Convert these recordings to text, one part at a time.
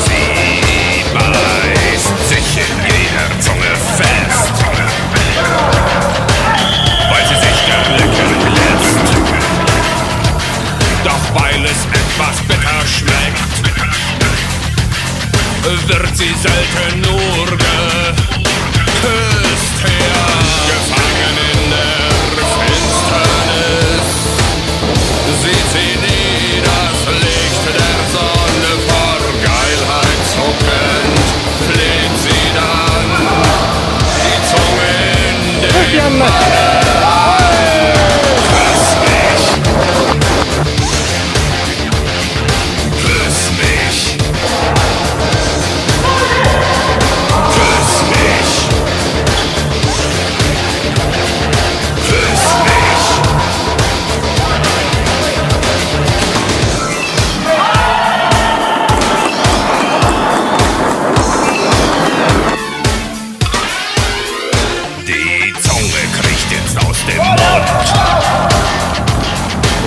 Sie beißt sich in jeder Zunge fest, weil sie sich gern lecker lässt. Doch weil es etwas bitter schmeckt, wird sie selten nur geküsst her. Gefangen in der Finsternis sieht sie nie das Licht der Sonne. Vor Geilheit zuckend legt sie dann die Zunge in den Mann. Küss mich, küss mich, küss mich, küss mich. Die Zunge kriecht jetzt aus dem Mund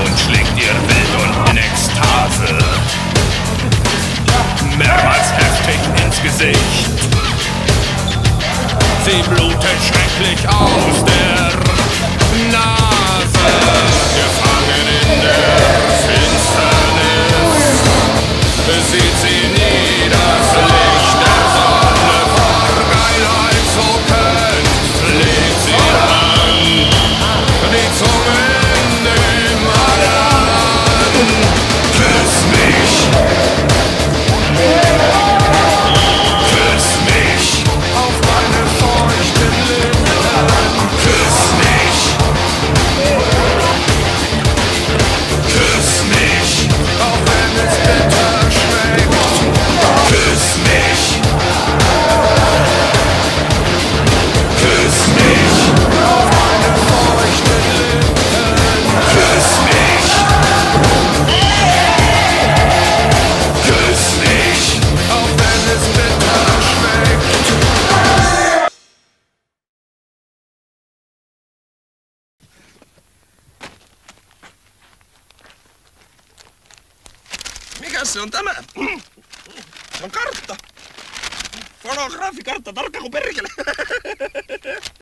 und schlägt ihr wild und in Ekstase mehrmals heftig ins Gesicht. Sie blutet schrecklich aus der Nase, gefangen in der Finsternis sieht sie nie das Licht der Sonne. Vor Geilheit zuckend legt sie an die Zunge in den Mann. Küss mich, küss mich auf meine feuchten Lippen. Küss mich, küss mich, auch wenn es bitter schmeckt. Küss mich, küss mich auf meine feuchten Lippen. Küss mich, küss mich, auch wenn es bitter schmeckt. Mikäs se on tämä? Se on kartta! Fonografikartta, tarkka kuin perkele!